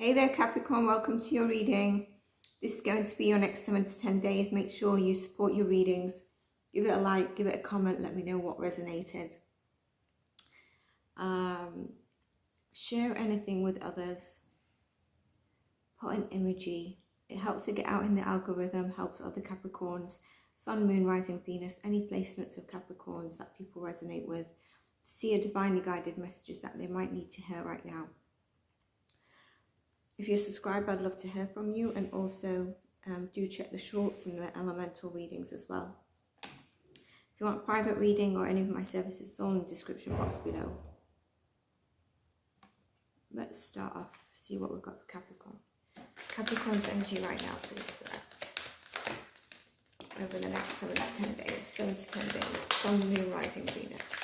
Hey there Capricorn, welcome to your reading. This is going to be your next 7 to 10 days. Make sure you support your readings. Give it a like, give it a comment, let me know what resonated. Share anything with others. Put an emoji. It helps to get out in the algorithm, helps other Capricorns. Sun, Moon, Rising, Venus, any placements of Capricorns that people resonate with. See a divinely guided messages that they might need to hear right now. If you're subscribed, I'd love to hear from you, and also do check the shorts and the elemental readings as well. If you want a private reading or any of my services, it's all in the description box below. Let's start off, see what we've got for Capricorn. Capricorn's energy right now, please, over the next 7 to 10 days. 7 to 10 days. Sun, Moon, Rising, Venus.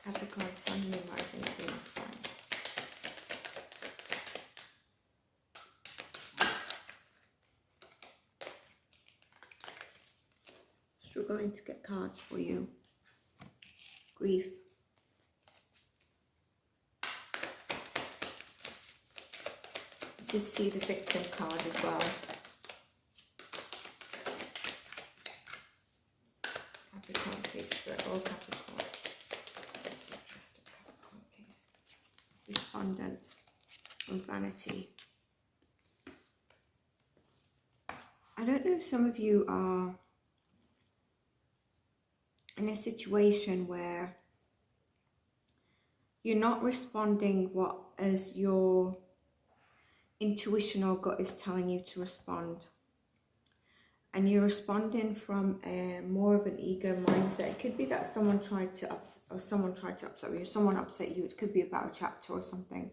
Capricorn, Sun, Moon, Rising, Venus sign. Struggling to get cards for you. Grief. I did see the victim card as well. Capricorn, please, Spirit, all Capricorn. Despondence and vanity. I don't know if some of you are in a situation where you're not responding what as your intuition or gut is telling you to respond, and you're responding from a more of an ego mindset. It could be that someone tried to upset you, someone upset you. It could be about a chapter or something.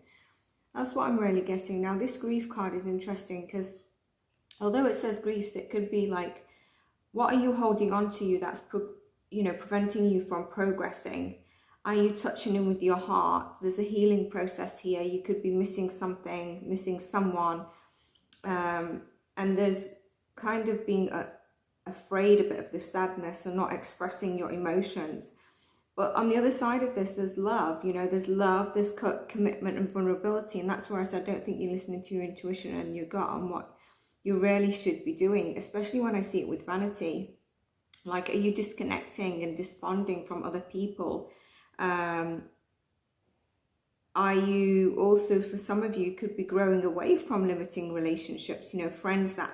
That's what I'm really getting. Now, this grief card is interesting because although it says griefs, it could be like, what are you holding on to you that's preventing you from progressing? Are you touching in with your heart? There's a healing process here. You could be missing something, missing someone, and there's kind of being afraid a bit of the sadness and not expressing your emotions. But on the other side of this, there's love. There's love, there's commitment and vulnerability. And that's where I said, I don't think you're listening to your intuition and your gut on what you really should be doing, especially when I see it with vanity. Like, are you disconnecting and desponding from other people? Are you also, for some of you, could be growing away from limiting relationships, friends that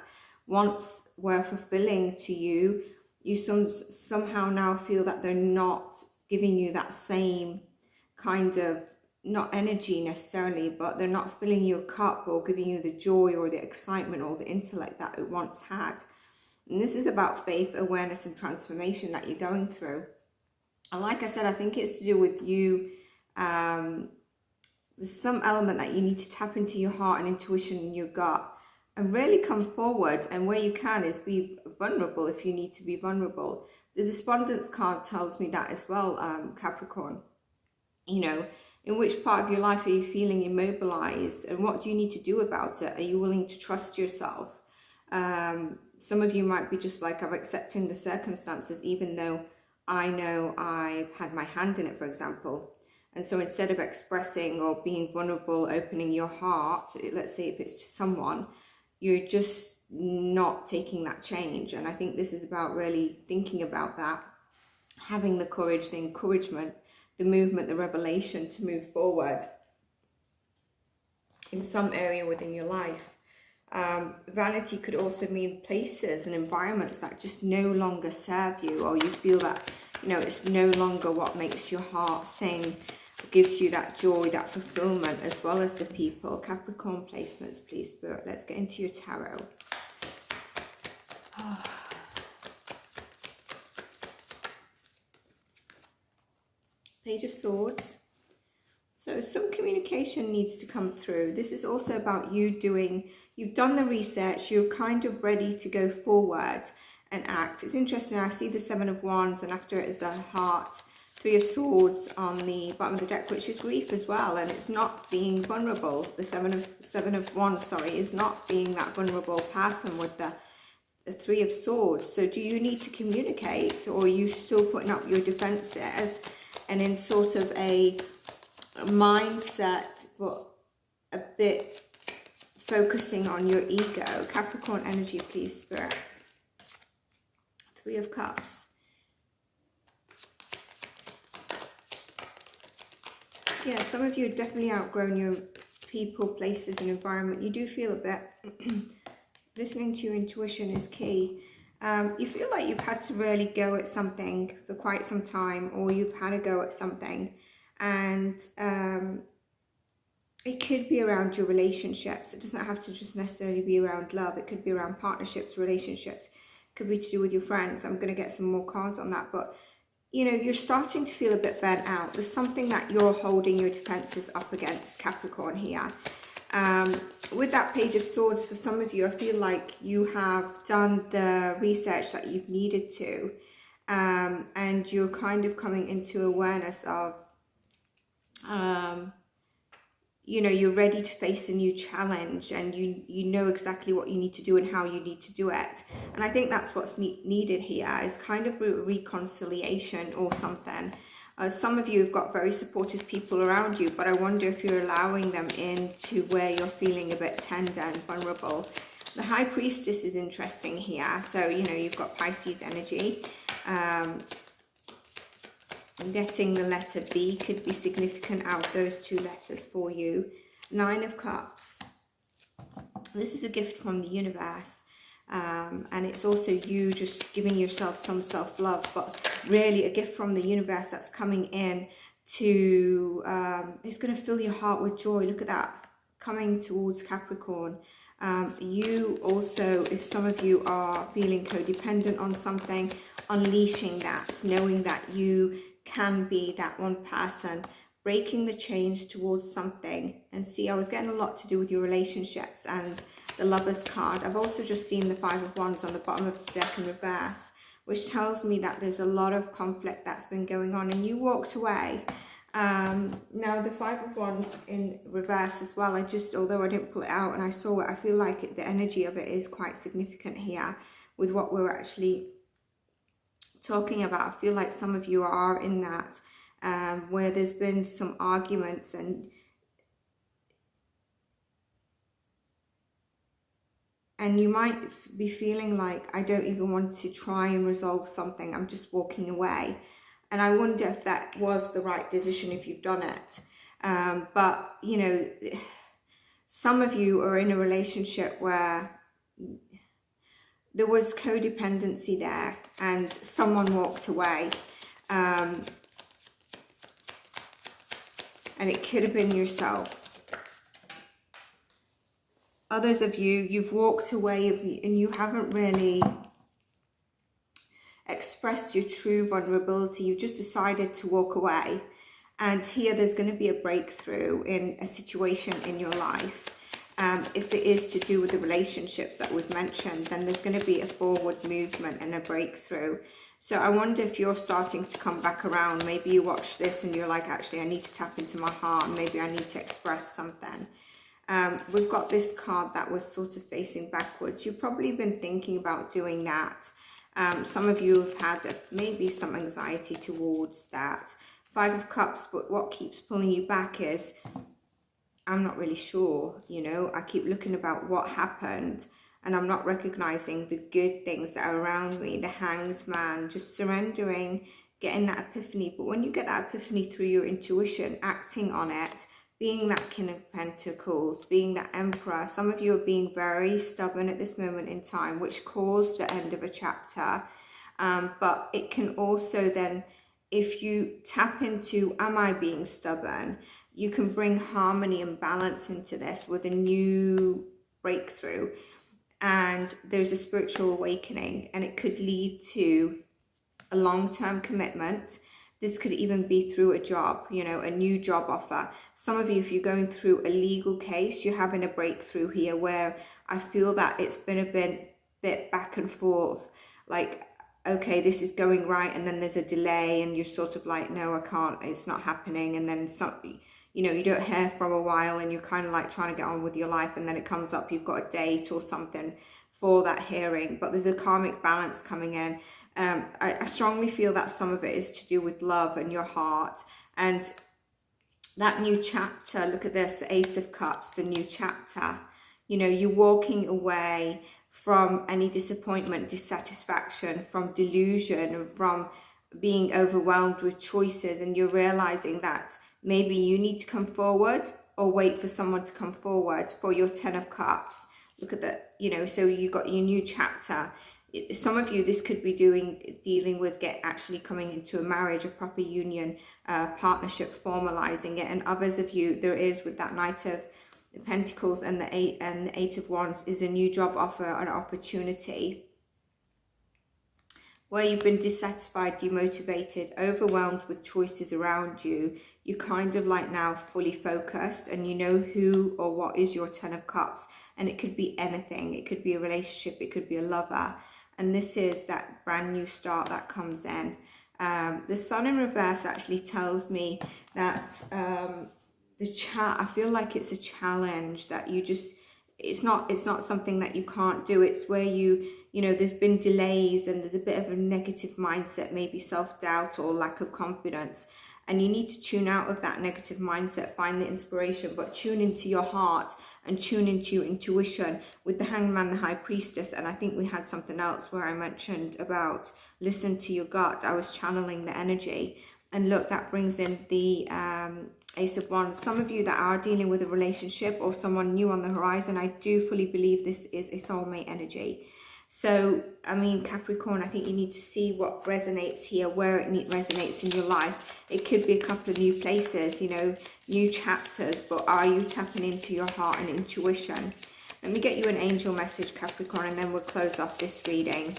once were fulfilling to you, you somehow now feel that they're not giving you that same kind of, not energy necessarily, but they're not filling your cup or giving you the joy or the excitement or the intellect that it once had. And this is about faith, awareness, and transformation that you're going through. And like I said, I think it's to do with you. There's some element that you need to tap into your heart and intuition and your gut and really come forward. And where you can is be vulnerable if you need to be vulnerable. The despondence card tells me that as well, Capricorn. In which part of your life are you feeling immobilized, and what do you need to do about it? Are you willing to trust yourself? Some of you might be just like, I'm accepting the circumstances, even though I know I've had my hand in it, for example. And so instead of expressing or being vulnerable, opening your heart, let's say if it's to someone, you're just not taking that change. And I think this is about really thinking about that, having the courage, the encouragement, the movement, the revelation to move forward in some area within your life. Vanity could also mean places and environments that just no longer serve you, or you feel that, it's no longer what makes your heart sing, gives you that joy, that fulfillment, as well as the people. Capricorn placements, please, Spirit. Let's get into your tarot. Page of Swords. So some communication needs to come through. This is also about you you've done the research, you're kind of ready to go forward and act. It's interesting, I see the 7 of Wands, and after it is the heart, Three of Swords on the bottom of the deck, which is grief as well, and it's not being vulnerable. The Seven of Wands, sorry, is not being that vulnerable person with the Three of Swords. So do you need to communicate, or are you still putting up your defenses and in sort of a mindset, but a bit focusing on your ego? Capricorn energy, please, Spirit. Three of Cups. Yeah, some of you have definitely outgrown your people, places, and environment. You do feel a bit, listening to your intuition is key. You feel like you've had to really go at something for quite some time, or you've had a go at something. And it could be around your relationships. It doesn't have to just necessarily be around love. It could be around partnerships, relationships. It could be to do with your friends. I'm going to get some more cards on that. But you know, you're starting to feel a bit burnt out. There's something that you're holding your defenses up against, Capricorn, here. With that Page of Swords, for some of you, I feel like you have done the research that you've needed to. And you're kind of coming into awareness of, you know, you're ready to face a new challenge, and you know exactly what you need to do and how you need to do it. And I think that's what's needed here, is kind of a reconciliation or something. Some of you have got very supportive people around you, but I wonder if you're allowing them into where you're feeling a bit tender and vulnerable. The High Priestess is interesting here. So, you know, you've got Pisces energy. I'm getting the letter B could be significant out of those two letters for you. Nine of Cups. This is a gift from the universe. And it's also you just giving yourself some self-love, but really a gift from the universe that's coming in to, it's going to fill your heart with joy. Look at that, coming towards Capricorn. You also, if some of you are feeling codependent on something, unleashing that, knowing that you can be that one person, breaking the chains towards something. And see, I was getting a lot to do with your relationships and the Lovers card. I've also just seen the Five of Wands on the bottom of the deck in reverse, which tells me that there's a lot of conflict that's been going on and you walked away. Now the Five of Wands in reverse as well, although I didn't pull it out and I saw it, I feel like the energy of it is quite significant here with what we're actually talking about. I feel like some of you are in that, where there's been some arguments and you might be feeling like, I don't even want to try and resolve something, I'm just walking away. And I wonder if that was the right decision if you've done it. But, you know, some of you are in a relationship where there was codependency there and someone walked away. And it could have been yourself. Others of you, you've walked away and you haven't really expressed your true vulnerability. You've just decided to walk away. And here there's going to be a breakthrough in a situation in your life. If it is to do with the relationships that we've mentioned, then there's going to be a forward movement and a breakthrough. So I wonder if you're starting to come back around. Maybe you watch this and you're like, actually, I need to tap into my heart. Maybe I need to express something. We've got this card that was sort of facing backwards. You've probably been thinking about doing that. Some of you have had maybe some anxiety towards that. Five of Cups, but what keeps pulling you back is, I'm not really sure, you know. I keep looking about what happened and I'm not recognizing the good things that are around me. The Hanged Man, just surrendering, getting that epiphany. But when you get that epiphany through your intuition, acting on it, being that King of Pentacles, being that Emperor, some of you are being very stubborn at this moment in time, which caused the end of a chapter. But it can also then, if you tap into, am I being stubborn? You can bring harmony and balance into this with a new breakthrough. And there's a spiritual awakening, and it could lead to a long-term commitment. This could even be through a job, you know, a new job offer. Some of you, if you're going through a legal case, you're having a breakthrough here where I feel that it's been a bit back and forth. Like, okay, this is going right, and then there's a delay and you're sort of like, no, I can't, it's not happening. And then some, you know, you don't hear for a while and you're kind of like trying to get on with your life, and then it comes up, you've got a date or something for that hearing, but there's a karmic balance coming in. I strongly feel that some of it is to do with love and your heart, and that new chapter. Look at this, the Ace of Cups, the new chapter. You know, you're walking away from any disappointment, dissatisfaction, from delusion, and from being overwhelmed with choices, and you're realizing that maybe you need to come forward or wait for someone to come forward for your 10 of Cups. Look at that, you know, so you got your new chapter. Some of you, this could be dealing with actually coming into a marriage, a proper union, partnership, formalizing it. And others of you, there is with that Knight of Pentacles and the Eight of Wands, is a new job offer, an opportunity where you've been dissatisfied, demotivated, overwhelmed with choices around you. You're kind of like now fully focused, and you know who or what is your 10 of Cups. And it could be anything. It could be a relationship, it could be a lover. And this is that brand new start that comes in. The Sun in reverse actually tells me that I feel like it's a challenge that you just, it's not something that you can't do. It's where you know, there's been delays and there's a bit of a negative mindset, maybe self-doubt or lack of confidence. And you need to tune out of that negative mindset, find the inspiration, but tune into your heart and tune into your intuition with the Hangman, the High Priestess. And I think we had something else where I mentioned about listen to your gut. I was channeling the energy. And look, that brings in the Ace of Wands. Some of you that are dealing with a relationship or someone new on the horizon, I do fully believe this is a soulmate energy. So, I mean, Capricorn, I think you need to see what resonates here, where it resonates in your life. It could be a couple of new places, you know, new chapters, but are you tapping into your heart and intuition? Let me get you an angel message, Capricorn, and then we'll close off this reading.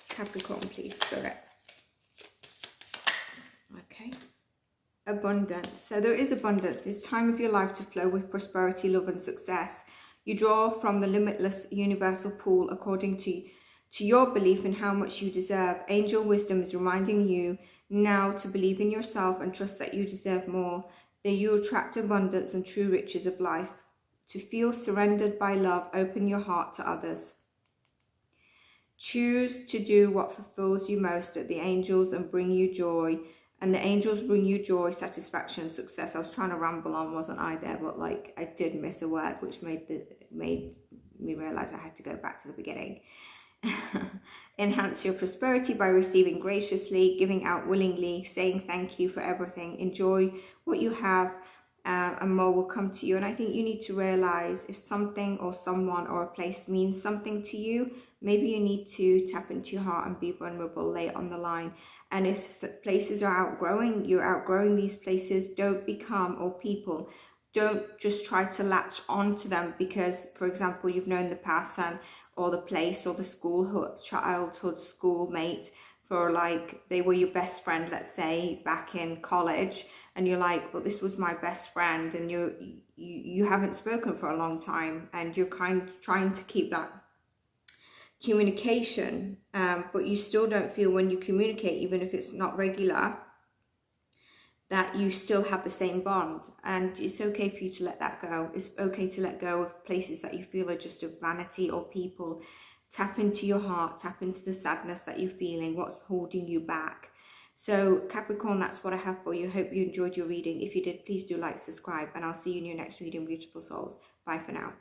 Capricorn, please, Spirit. Okay. Abundance. So there is abundance. It's time of your life to flow with prosperity, love and success. You draw from the limitless universal pool according to your belief in how much you deserve. Angel wisdom is reminding you now to believe in yourself and trust that you deserve more. That you attract abundance and true riches of life. To feel surrendered by love, open your heart to others. Choose to do what fulfills you most at the angels and bring you joy. And the angels bring you joy, satisfaction, success. I was trying to ramble on, wasn't I there? But like I did miss a word, which made me realize I had to go back to the beginning. Enhance your prosperity by receiving graciously, giving out willingly, saying thank you for everything. Enjoy what you have, and more will come to you. And I think you need to realize if something or someone or a place means something to you, maybe you need to tap into your heart and be vulnerable, lay it on the line. And if places are outgrowing, you're outgrowing these places, don't become, or people, don't just try to latch onto them because, for example, you've known the person or the place or the childhood schoolmate for like, they were your best friend, let's say, back in college. And you're like, well, this was my best friend. And you haven't spoken for a long time. And you're trying to keep that communication, but you still don't feel when you communicate, even if it's not regular, that you still have the same bond. And it's okay for you to let that go. It's okay to let go of places that you feel are just of vanity or people. Tap into your heart, tap into the sadness that you're feeling, what's holding you back. So Capricorn, that's what I have for you. Hope you enjoyed your reading. If you did, please do like, subscribe, and I'll see you in your next reading, beautiful souls. Bye for now.